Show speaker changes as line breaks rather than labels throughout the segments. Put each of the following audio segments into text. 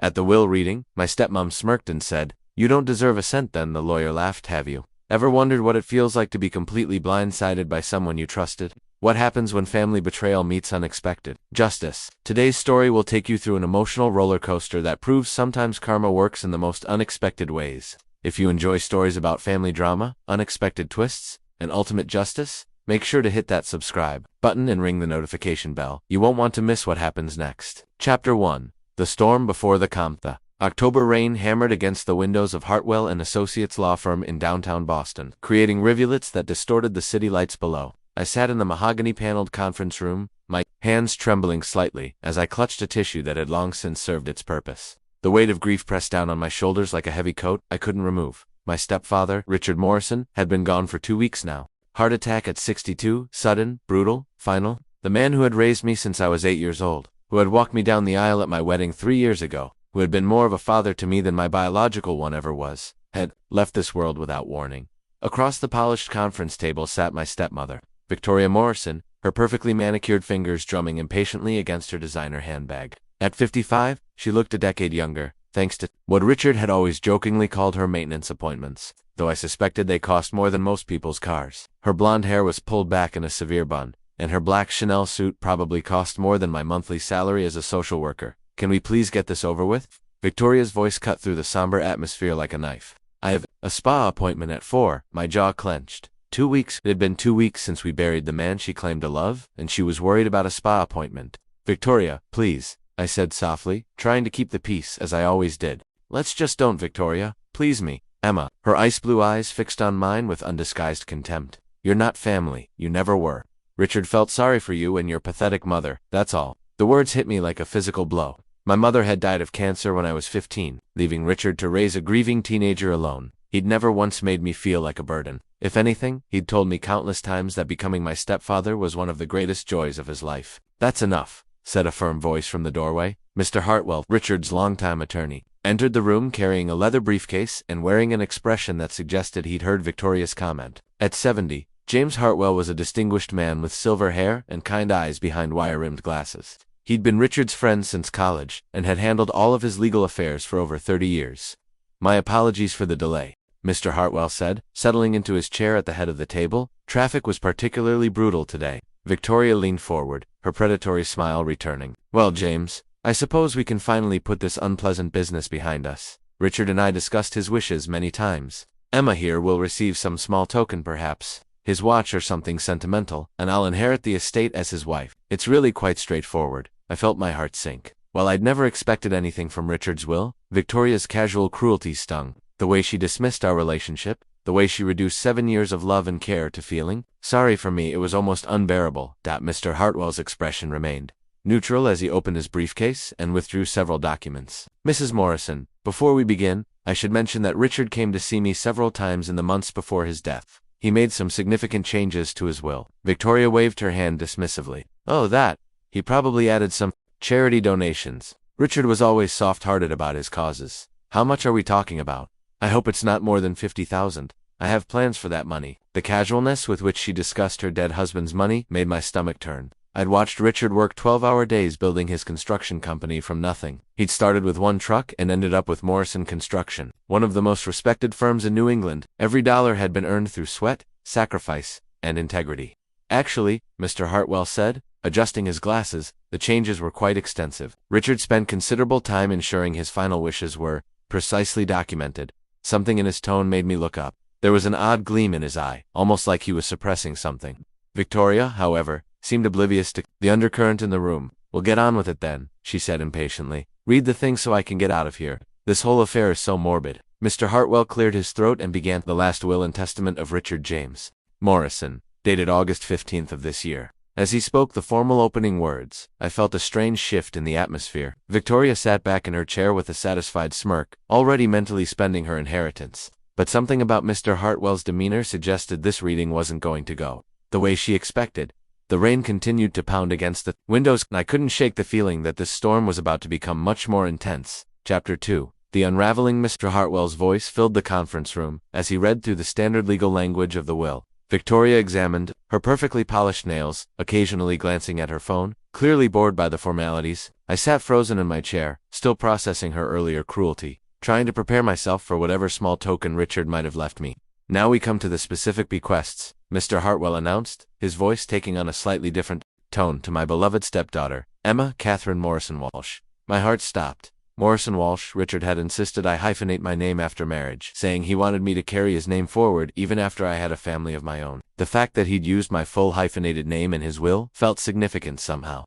At the will reading, my stepmom smirked and said, "You don't deserve a cent then." The lawyer laughed. "Have you ever wondered what it feels like to be completely blindsided by someone you trusted? What happens when family betrayal meets unexpected justice?" Today's story will take you through an emotional roller coaster that proves sometimes karma works in the most unexpected ways. If you enjoy stories about family drama, unexpected twists, and ultimate justice, make sure to hit that subscribe button and ring the notification bell. You won't want to miss what happens next. Chapter 1. The Storm Before the Calm. The October rain hammered against the windows of Hartwell and Associates law firm in downtown Boston, creating rivulets that distorted the city lights below. I sat in the mahogany-paneled conference room, my hands trembling slightly as I clutched a tissue that had long since served its purpose. The weight of grief pressed down on my shoulders like a heavy coat I couldn't remove. My stepfather, Richard Morrison, had been gone for 2 weeks now. Heart attack at 62, sudden, brutal, final. The man who had raised me since I was 8 years old, who had walked me down the aisle at my wedding 3 years ago, who had been more of a father to me than my biological one ever was, had left this world without warning. Across the polished conference table sat my stepmother, Victoria Morrison, her perfectly manicured fingers drumming impatiently against her designer handbag. At 55, she looked a decade younger, thanks to what Richard had always jokingly called her maintenance appointments, though I suspected they cost more than most people's cars. Her blonde hair was pulled back in a severe bun, and her black Chanel suit probably cost more than my monthly salary as a social worker. "Can we please get this over with?" Victoria's voice cut through the somber atmosphere like a knife. "I have a spa appointment at 4, my jaw clenched. 2 weeks. It had been 2 weeks since we buried the man she claimed to love, and she was worried about a spa appointment. "Victoria, please," I said softly, trying to keep the peace as I always did. "Let's just don't, Victoria. Please me." Emma, her ice blue eyes fixed on mine with undisguised contempt. "You're not family. You never were. Richard felt sorry for you and your pathetic mother, that's all." The words hit me like a physical blow. My mother had died of cancer when I was 15, leaving Richard to raise a grieving teenager alone. He'd never once made me feel like a burden. If anything, he'd told me countless times that becoming my stepfather was one of the greatest joys of his life. "That's enough," said a firm voice from the doorway. Mr. Hartwell, Richard's longtime attorney, entered the room carrying a leather briefcase and wearing an expression that suggested he'd heard Victoria's comment. At 70, James Hartwell was a distinguished man with silver hair and kind eyes behind wire-rimmed glasses. He'd been Richard's friend since college and had handled all of his legal affairs for over 30 years. "My apologies for the delay," Mr. Hartwell said, settling into his chair at the head of the table. "Traffic was particularly brutal today." Victoria leaned forward, her predatory smile returning. "Well, James, I suppose we can finally put this unpleasant business behind us. Richard and I discussed his wishes many times. Emma here will receive some small token perhaps, his watch or something sentimental, and I'll inherit the estate as his wife. It's really quite straightforward." I felt my heart sink. While I'd never expected anything from Richard's will, Victoria's casual cruelty stung. The way she dismissed our relationship, the way she reduced 7 years of love and care to feeling sorry for me, it was almost unbearable. Mr. Hartwell's expression remained neutral as he opened his briefcase and withdrew several documents. "Mrs. Morrison, before we begin, I should mention that Richard came to see me several times in the months before his death. He made some significant changes to his will." Victoria waved her hand dismissively. "Oh, that. He probably added some charity donations. Richard was always soft-hearted about his causes. How much are we talking about?" "I hope it's not more than 50,000. I have plans for that money." The casualness with which she discussed her dead husband's money made my stomach turn. I'd watched Richard work 12-hour days building his construction company from nothing. He'd started with 1 truck and ended up with Morrison Construction, one of the most respected firms in New England. Every dollar had been earned through sweat, sacrifice, and integrity. "Actually," Mr. Hartwell said, adjusting his glasses, "the changes were quite extensive. Richard spent considerable time ensuring his final wishes were precisely documented." Something in his tone made me look up. There was an odd gleam in his eye, almost like he was suppressing something. Victoria, however, seemed oblivious to the undercurrent in the room. "We'll get on with it then," she said impatiently. "Read the thing so I can get out of here. This whole affair is so morbid." Mr. Hartwell cleared his throat and began. "The last will and testament of Richard James Morrison, dated August 15th of this year." As he spoke the formal opening words, I felt a strange shift in the atmosphere. Victoria sat back in her chair with a satisfied smirk, already mentally spending her inheritance. But something about Mr. Hartwell's demeanor suggested this reading wasn't going to go the way she expected. The rain continued to pound against the windows, and I couldn't shake the feeling that this storm was about to become much more intense. Chapter 2. The unraveling. Mr. Hartwell's voice filled the conference room as he read through the standard legal language of the will. Victoria examined her perfectly polished nails, occasionally glancing at her phone, Clearly bored by the formalities, I sat frozen in my chair, still processing her earlier cruelty, trying to prepare myself for whatever small token Richard might have left me. Now we come to the specific bequests, Mr. Hartwell announced, his voice taking on a slightly different tone to my beloved stepdaughter, Emma Catherine Morrison Walsh. My heart stopped. Morrison Walsh, Richard had insisted I hyphenate my name after marriage, saying he wanted me to carry his name forward even after I had a family of my own. The fact that he'd used my full hyphenated name in his will felt significant somehow.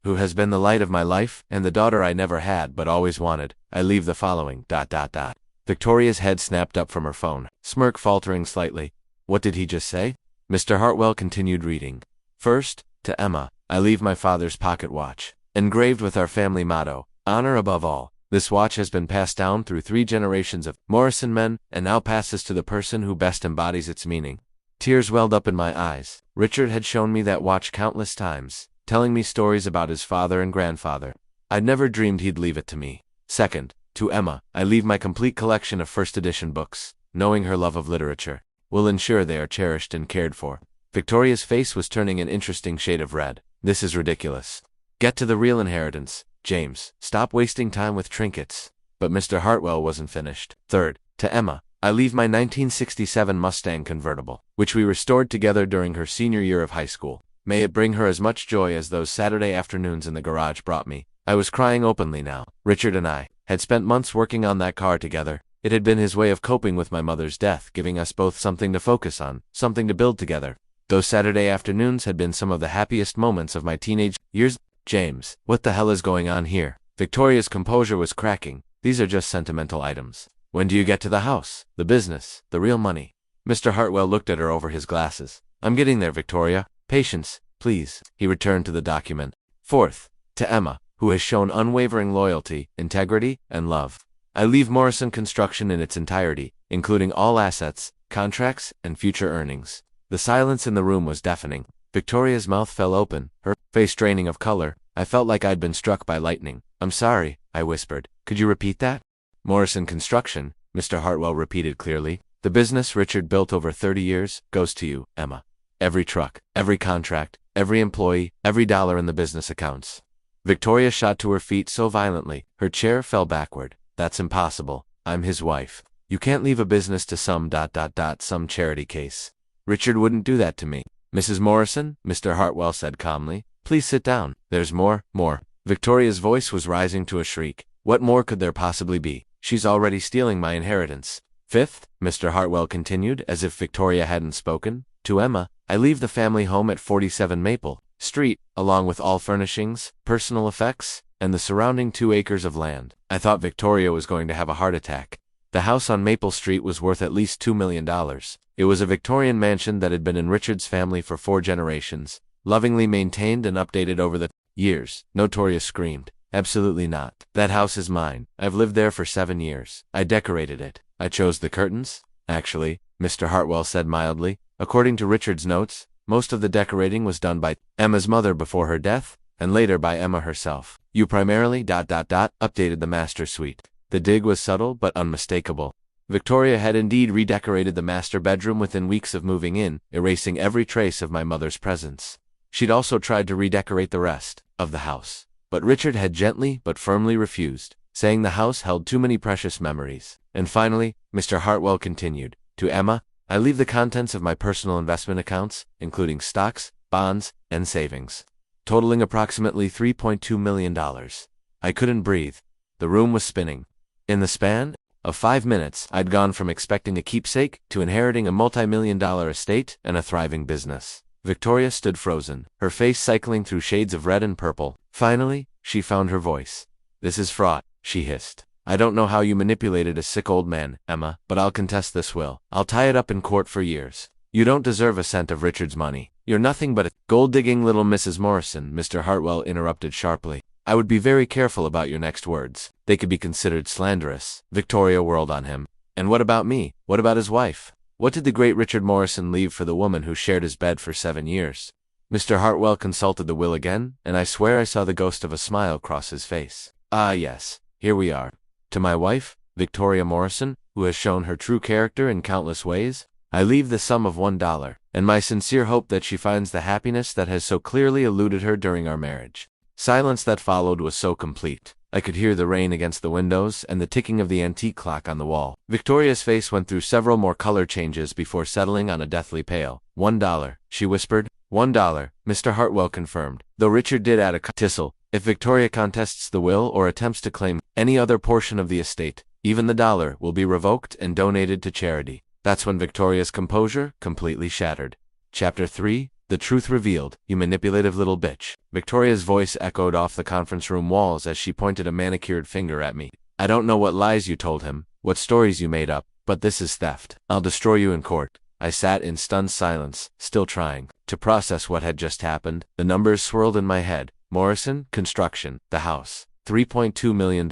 Who has been the light of my life, and the daughter I never had but always wanted, I leave the following. Victoria's head snapped up from her phone, smirk faltering slightly. What did he just say? Mr. Hartwell continued reading. First, to Emma, I leave my father's pocket watch, engraved with our family motto, honor above all. This watch has been passed down through 3 generations of Morrison men, and now passes to the person who best embodies its meaning. Tears welled up in my eyes. Richard had shown me that watch countless times, telling me stories about his father and grandfather. I'd never dreamed he'd leave it to me. Second, to Emma, I leave my complete collection of first edition books, knowing her love of literature will ensure they are cherished and cared for. Victoria's face was turning an interesting shade of red. This is ridiculous. Get to the real inheritance, James. Stop wasting time with trinkets. But Mr. Hartwell wasn't finished. Third, to Emma, I leave my 1967 Mustang convertible, which we restored together during her senior year of high school. May it bring her as much joy as those Saturday afternoons in the garage brought me. I was crying openly now. Richard and I had spent months working on that car together. It had been his way of coping with my mother's death, giving us both something to focus on, something to build together. Those Saturday afternoons had been some of the happiest moments of my teenage years. James, what the hell is going on here? Victoria's composure was cracking. These are just sentimental items. When do you get to the house, the business, the real money? Mr. Hartwell looked at her over his glasses. I'm getting there, Victoria. Patience, please. He returned to the document. Fourth, to Emma, who has shown unwavering loyalty, integrity, and love. I leave Morrison Construction in its entirety, including all assets, contracts, and future earnings. The silence in the room was deafening. Victoria's mouth fell open, her face draining of color. I felt like I'd been struck by lightning. I'm sorry, I whispered. Could you repeat that? Morrison Construction, Mr. Hartwell repeated clearly. The business Richard built over 30 years goes to you, Emma. Every truck, every contract, every employee, every dollar in the business accounts. Victoria shot to her feet so violently, her chair fell backward. That's impossible. I'm his wife. You can't leave a business to some charity case. Richard wouldn't do that to me. Mrs. Morrison, Mr. Hartwell said calmly, please sit down. There's more. Victoria's voice was rising to a shriek. What more could there possibly be? She's already stealing my inheritance. Fifth, Mr. Hartwell continued, as if Victoria hadn't spoken, to Emma, I leave the family home at 47 Maple Street, along with all furnishings, personal effects, and the surrounding 2 acres of land. I thought Victoria was going to have a heart attack. The house on Maple Street was worth at least $2 million. It was a Victorian mansion that had been in Richard's family for 4 generations, lovingly maintained and updated over the years. Notorious screamed. Absolutely not. That house is mine. I've lived there for 7 years. I decorated it. I chose the curtains. Actually, Mr. Hartwell said mildly, according to Richard's notes, most of the decorating was done by Emma's mother before her death, and later by Emma herself. You primarily updated the master suite. The dig was subtle but unmistakable. Victoria had indeed redecorated the master bedroom within weeks of moving in, erasing every trace of my mother's presence. She'd also tried to redecorate the rest of the house. But Richard had gently but firmly refused, saying the house held too many precious memories. And finally, Mr. Hartwell continued, to Emma, I leave the contents of my personal investment accounts, including stocks, bonds, and savings, totaling approximately $3.2 million. I couldn't breathe. The room was spinning. In the span of 5 minutes, I'd gone from expecting a keepsake to inheriting a multi-million-dollar estate and a thriving business. Victoria stood frozen, her face cycling through shades of red and purple. Finally, she found her voice. This is fraught, she hissed. I don't know how you manipulated a sick old man, Emma, but I'll contest this will. I'll tie it up in court for years. You don't deserve a cent of Richard's money. You're nothing but a gold-digging little Mrs. Morrison, Mr. Hartwell interrupted sharply. I would be very careful about your next words. They could be considered slanderous. Victoria whirled on him. And what about me? What about his wife? What did the great Richard Morrison leave for the woman who shared his bed for 7 years? Mr. Hartwell consulted the will again, and I swear I saw the ghost of a smile cross his face. Ah yes, here we are. To my wife, Victoria Morrison, who has shown her true character in countless ways, I leave the sum of $1.50 and my sincere hope that she finds the happiness that has so clearly eluded her during our marriage." Silence that followed was so complete. I could hear the rain against the windows and the ticking of the antique clock on the wall. Victoria's face went through several more color changes before settling on a deathly pale. $1, she whispered. $1, Mr. Hartwell confirmed, though Richard did add a tissel. "If Victoria contests the will or attempts to claim any other portion of the estate, even the dollar will be revoked and donated to charity." That's when Victoria's composure completely shattered. Chapter 3, The Truth Revealed. "You manipulative little bitch." Victoria's voice echoed off the conference room walls as she pointed a manicured finger at me. "I don't know what lies you told him, what stories you made up, but this is theft. I'll destroy you in court." I sat in stunned silence, still trying to process what had just happened. The numbers swirled in my head. Morrison, construction, the house, $3.2 million.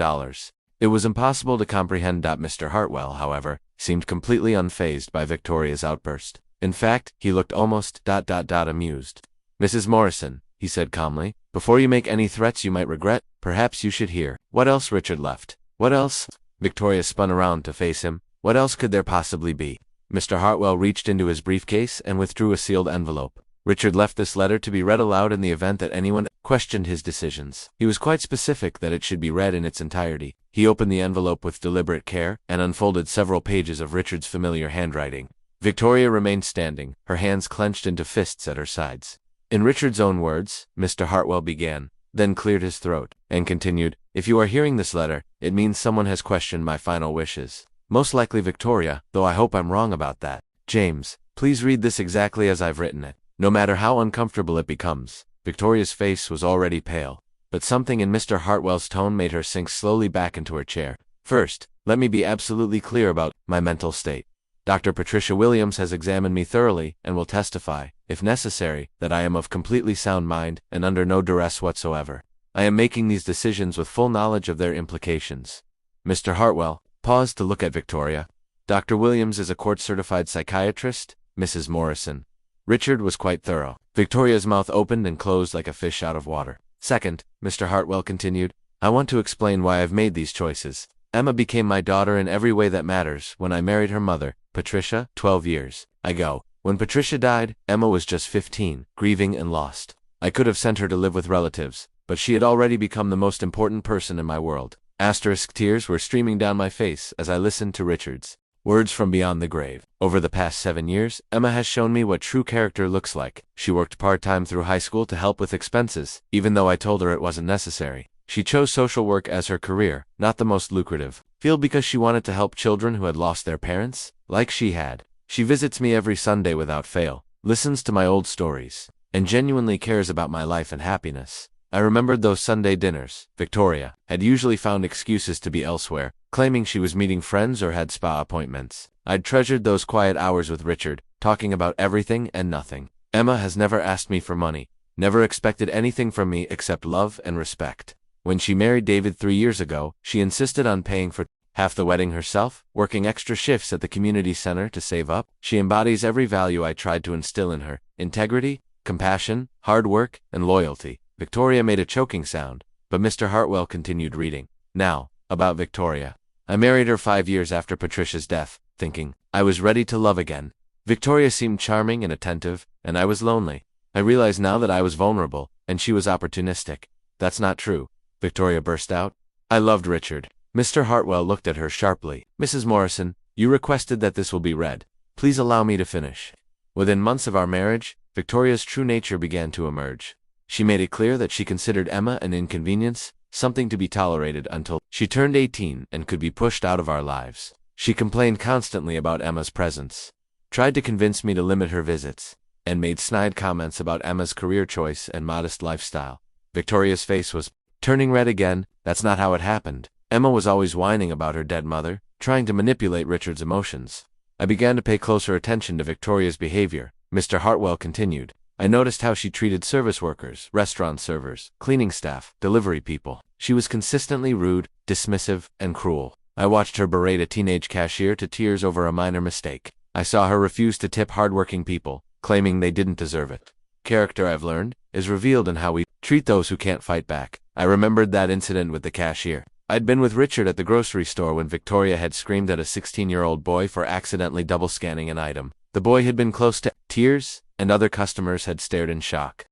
It was impossible to comprehend. Mr. Hartwell, however, seemed completely unfazed by Victoria's outburst. In fact, he looked almost amused. "Mrs. Morrison," he said calmly, "before you make any threats you might regret, perhaps you should hear." "What else?" Richard left. "What else?" Victoria spun around to face him. "What else could there possibly be?" Mr. Hartwell reached into his briefcase and withdrew a sealed envelope. Richard left this letter to be read aloud in the event that anyone questioned his decisions. He was quite specific that it should be read in its entirety. He opened the envelope with deliberate care and unfolded several pages of Richard's familiar handwriting. Victoria remained standing, her hands clenched into fists at her sides. "In Richard's own words," Mr. Hartwell began, then cleared his throat, and continued, "If you are hearing this letter, it means someone has questioned my final wishes. Most likely Victoria, though I hope I'm wrong about that. James, please read this exactly as I've written it, no matter how uncomfortable it becomes." Victoria's face was already pale, but something in Mr. Hartwell's tone made her sink slowly back into her chair. "First, let me be absolutely clear about my mental state. Dr. Patricia Williams has examined me thoroughly and will testify, if necessary, that I am of completely sound mind and under no duress whatsoever. I am making these decisions with full knowledge of their implications." Mr. Hartwell paused to look at Victoria. "Dr. Williams is a court-certified psychiatrist, Mrs. Morrison." Richard was quite thorough. Victoria's mouth opened and closed like a fish out of water. "Second," Mr. Hartwell continued, "I want to explain why I've made these choices. Emma became my daughter in every way that matters when I married her mother, Patricia, 12 years ago. When Patricia died, Emma was just 15, grieving and lost. I could have sent her to live with relatives, but she had already become the most important person in my world." Tears were streaming down my face as I listened to Richard's words from beyond the grave. "Over the past 7 years, Emma has shown me what true character looks like. She worked part-time through high school to help with expenses, even though I told her it wasn't necessary. She chose social work as her career, not the most lucrative field, because she wanted to help children who had lost their parents, like she had. She visits me every Sunday without fail, listens to my old stories, and genuinely cares about my life and happiness." I remembered those Sunday dinners. Victoria had usually found excuses to be elsewhere, claiming she was meeting friends or had spa appointments. I'd treasured those quiet hours with Richard, talking about everything and nothing. "Emma has never asked me for money, never expected anything from me except love and respect. When she married David 3 years ago, she insisted on paying for half the wedding herself, working extra shifts at the community center to save up. She embodies every value I tried to instill in her: integrity, compassion, hard work, and loyalty." Victoria made a choking sound, but Mr. Hartwell continued reading. "Now, about Victoria. I married her 5 years after Patricia's death, thinking I was ready to love again. Victoria seemed charming and attentive, and I was lonely. I realize now that I was vulnerable, and she was opportunistic." "That's not true," Victoria burst out. "I loved Richard." Mr. Hartwell looked at her sharply. "Mrs. Morrison, you requested that this will be read. Please allow me to finish." Within months of our marriage, Victoria's true nature began to emerge. She made it clear that she considered Emma an inconvenience, something to be tolerated until she turned 18 and could be pushed out of our lives. She complained constantly about Emma's presence, tried to convince me to limit her visits, and made snide comments about Emma's career choice and modest lifestyle. Victoria's face was turning red again. "That's not how it happened. Emma was always whining about her dead mother, trying to manipulate Richard's emotions." I began to pay closer attention to Victoria's behavior. Mr. Hartwell continued. "I noticed how she treated service workers, restaurant servers, cleaning staff, delivery people. She was consistently rude, dismissive, and cruel. I watched her berate a teenage cashier to tears over a minor mistake. I saw her refuse to tip hardworking people, claiming they didn't deserve it. Character, I've learned, is revealed in how we treat those who can't fight back." I remembered that incident with the cashier. I'd been with Richard at the grocery store when Victoria had screamed at a 16-year-old boy for accidentally double-scanning an item. The boy had been close to tears, and other customers had stared in shock.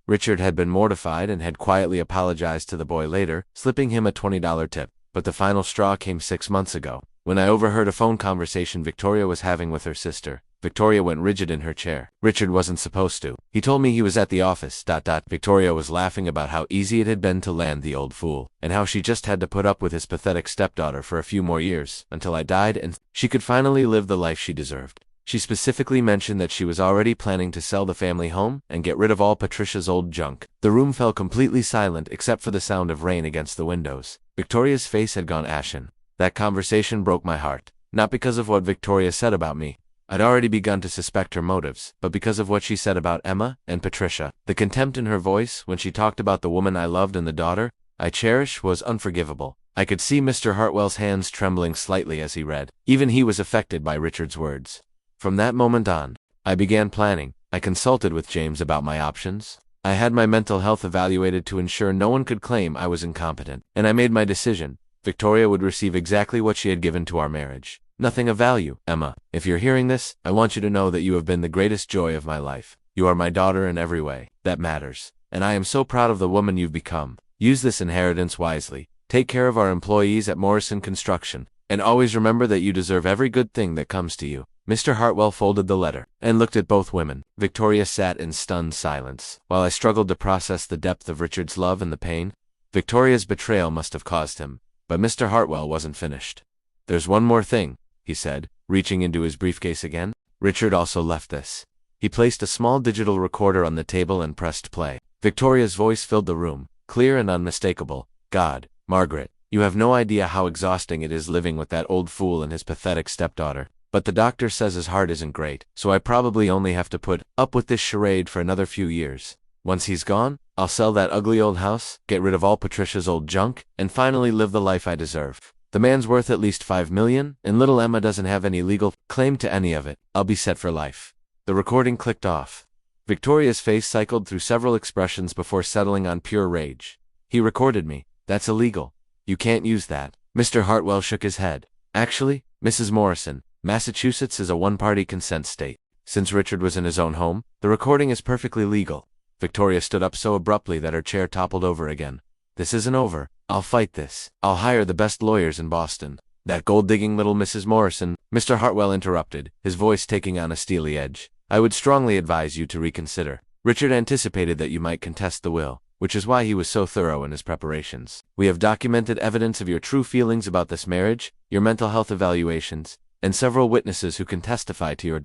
Richard had been mortified and had quietly apologized to the boy later, slipping him a $20 tip. But the final straw came 6 months ago, when I overheard a phone conversation Victoria was having with her sister. Victoria went rigid in her chair. Richard wasn't supposed to. He told me he was at the office. Victoria was laughing about how easy it had been to land the old fool, and how she just had to put up with his pathetic stepdaughter for a few more years, until I died and she could finally live the life she deserved. She specifically mentioned that she was already planning to sell the family home and get rid of all Patricia's old junk. The room fell completely silent except for the sound of rain against the windows. Victoria's face had gone ashen. That conversation broke my heart, not because of what Victoria said about me. I'd already begun to suspect her motives, but because of what she said about Emma and Patricia. The contempt in her voice when she talked about the woman I loved and the daughter I cherish was unforgivable. I could see Mr. Hartwell's hands trembling slightly as he read. Even he was affected by Richard's words. From that moment on, I began planning. I consulted with James about my options. I had my mental health evaluated to ensure no one could claim I was incompetent. And I made my decision. Victoria would receive exactly what she had given to our marriage. Nothing of value. Emma, if you're hearing this, I want you to know that you have been the greatest joy of my life. You are my daughter in every way. That matters. And I am so proud of the woman you've become. Use this inheritance wisely. Take care of our employees at Morrison Construction. And always remember that you deserve every good thing that comes to you. Mr. Hartwell folded the letter and looked at both women. Victoria sat in stunned silence, while I struggled to process the depth of Richard's love and the pain Victoria's betrayal must have caused him. But Mr. Hartwell wasn't finished. There's one more thing, he said, reaching into his briefcase again. Richard also left this. He placed a small digital recorder on the table and pressed play. Victoria's voice filled the room, clear and unmistakable. God, Margaret, you have no idea how exhausting it is living with that old fool and his pathetic stepdaughter. But the doctor says his heart isn't great, so I probably only have to put up with this charade for another few years. Once he's gone, I'll sell that ugly old house, get rid of all Patricia's old junk, and finally live the life I deserve. The man's worth at least $5 million, and little Emma doesn't have any legal claim to any of it. I'll be set for life. The recording clicked off. Victoria's face cycled through several expressions before settling on pure rage. He recorded me. That's illegal. You can't use that. Mr. Hartwell shook his head. Actually, Mrs. Morrison, Massachusetts is a one-party consent state. Since Richard was in his own home, the recording is perfectly legal. Victoria stood up so abruptly that her chair toppled over again. This isn't over. I'll fight this. I'll hire the best lawyers in Boston. That gold-digging little Mrs. Morrison, Mr. Hartwell interrupted, his voice taking on a steely edge. I would strongly advise you to reconsider. Richard anticipated that you might contest the will, which is why he was so thorough in his preparations. We have documented evidence of your true feelings about this marriage, your mental health evaluations, and several witnesses who can testify to your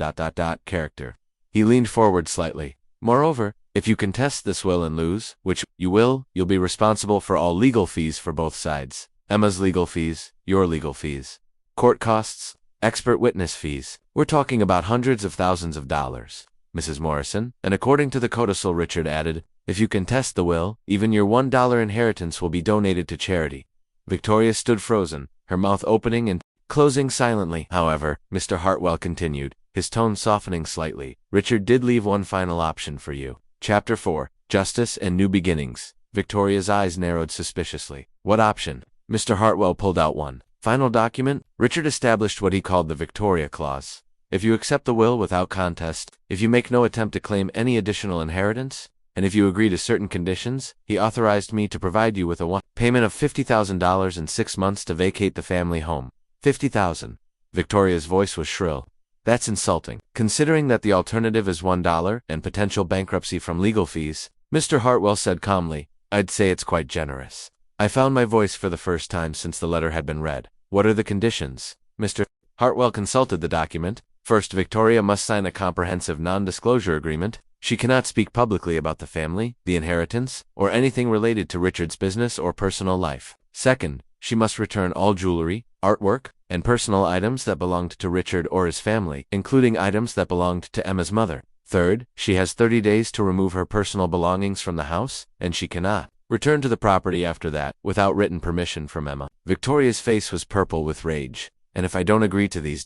character. He leaned forward slightly. Moreover, if you contest this will and lose, which you will, you'll be responsible for all legal fees for both sides. Emma's legal fees, your legal fees, court costs, expert witness fees. We're talking about hundreds of thousands of dollars, Mrs. Morrison, and according to the codicil, Richard added, if you contest the will, even your $1 inheritance will be donated to charity. Victoria stood frozen, her mouth opening and closing silently. However, Mr. Hartwell continued, his tone softening slightly. Richard did leave one final option for you. Chapter 4, Justice and New Beginnings. Victoria's eyes narrowed suspiciously. What option? Mr. Hartwell pulled out one final document. Richard established what he called the Victoria Clause. If you accept the will without contest, if you make no attempt to claim any additional inheritance, and if you agree to certain conditions, he authorized me to provide you with a one payment of $50,000 in 6 months to vacate the family home. $50,000. Victoria's voice was shrill. That's insulting. Considering that the alternative is $1 and potential bankruptcy from legal fees, Mr. Hartwell said calmly, I'd say it's quite generous. I found my voice for the first time since the letter had been read. What are the conditions? Mr. Hartwell consulted the document. First, Victoria must sign a comprehensive non-disclosure agreement. She cannot speak publicly about the family, the inheritance, or anything related to Richard's business or personal life. Second, she must return all jewelry, artwork, and personal items that belonged to Richard or his family, including items that belonged to Emma's mother. Third, she has 30 days to remove her personal belongings from the house, and she cannot return to the property after that, without written permission from Emma. Victoria's face was purple with rage. And if I don't agree to these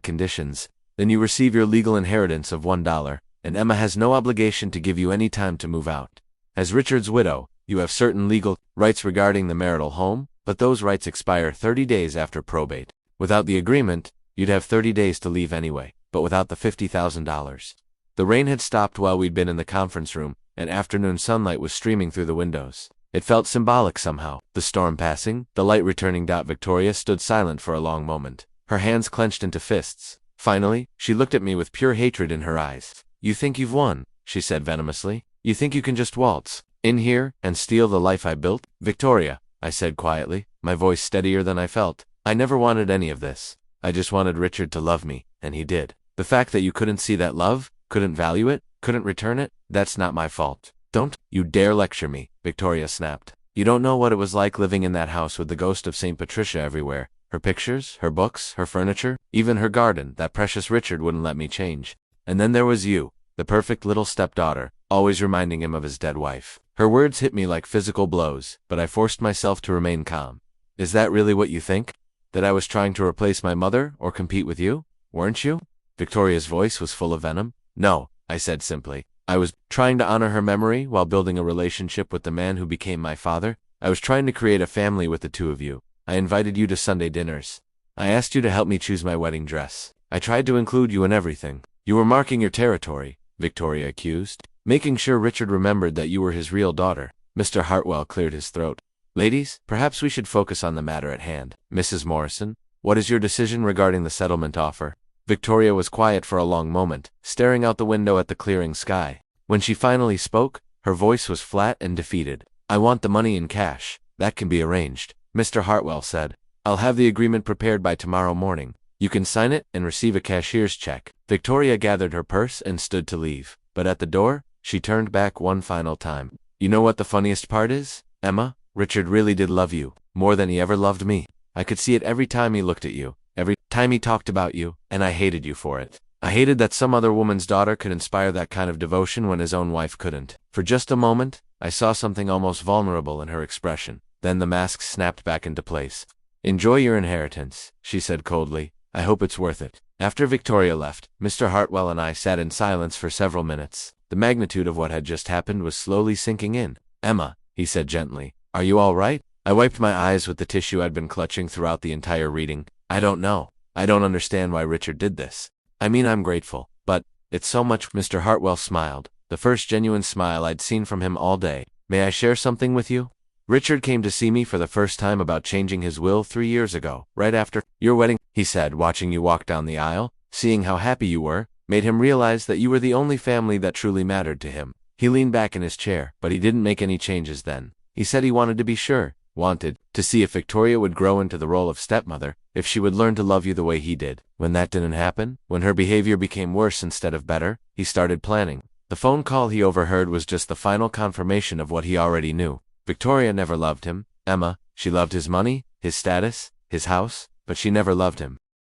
conditions, then you receive your legal inheritance of $1, and Emma has no obligation to give you any time to move out. As Richard's widow, you have certain legal rights regarding the marital home, but those rights expire 30 days after probate. Without the agreement, you'd have 30 days to leave anyway. but without the $50,000. The rain had stopped while we'd been in the conference room, and afternoon sunlight was streaming through the windows. It felt symbolic somehow, the storm passing, the light returning. Victoria stood silent for a long moment, her hands clenched into fists. Finally, she looked at me with pure hatred in her eyes. "You think you've won," she said venomously. "You think you can just waltz in here and steal the life I built?" "Victoria," I said quietly, my voice steadier than I felt, "I never wanted any of this. I just wanted Richard to love me, and he did. The fact that you couldn't see that love, couldn't value it, couldn't return it, that's not my fault." "Don't you dare lecture me," Victoria snapped. "You don't know what it was like living in that house with the ghost of St. Patricia everywhere. Her pictures, her books, her furniture, even her garden that precious Richard wouldn't let me change. And then there was you, the perfect little stepdaughter, always reminding him of his dead wife." Her words hit me like physical blows, but I forced myself to remain calm. "Is that really what you think? That I was trying to replace my mother or compete with you? Weren't you?" Victoria's voice was full of venom. "No," I said simply. "I was trying to honor her memory while building a relationship with the man who became my father. I was trying to create a family with the two of you. I invited you to Sunday dinners. I asked you to help me choose my wedding dress. I tried to include you in everything." "You were marking your territory," Victoria accused, "making sure Richard remembered that you were his real daughter." Mr. Hartwell cleared his throat. "Ladies, perhaps we should focus on the matter at hand. Mrs. Morrison, what is your decision regarding the settlement offer?" Victoria was quiet for a long moment, staring out the window at the clearing sky. When she finally spoke, her voice was flat and defeated. "I want the money in cash. That can be arranged," Mr. Hartwell said. "I'll have the agreement prepared by tomorrow morning. You can sign it and receive a cashier's check." Victoria gathered her purse and stood to leave, but at the door, she turned back one final time. "You know what the funniest part is, Emma? Richard really did love you, more than he ever loved me. I could see it every time he looked at you, every time he talked about you, and I hated you for it. I hated that some other woman's daughter could inspire that kind of devotion when his own wife couldn't." For just a moment, I saw something almost vulnerable in her expression. Then the mask snapped back into place. "Enjoy your inheritance," she said coldly. "I hope it's worth it." After Victoria left, Mr. Hartwell and I sat in silence for several minutes. The magnitude of what had just happened was slowly sinking in. "Emma," he said gently, "are you all right?" I wiped my eyes with the tissue I'd been clutching throughout the entire reading. "I don't know. I don't understand why Richard did this. I mean, I'm grateful, but it's so much." Mr. Hartwell smiled, the first genuine smile I'd seen from him all day. "May I share something with you? Richard came to see me for the first time about changing his will 3 years ago, right after your wedding. He said watching you walk down the aisle, seeing how happy you were, made him realize that you were the only family that truly mattered to him." He leaned back in his chair, but he didn't make any changes then. He said he wanted to be sure, wanted to see if Victoria would grow into the role of stepmother, if she would learn to love you the way he did. When that didn't happen, when her behavior became worse instead of better, he started planning. The phone call he overheard was just the final confirmation of what he already knew. Victoria never loved him, Emma. She loved his money, his status, his house, but she never loved him.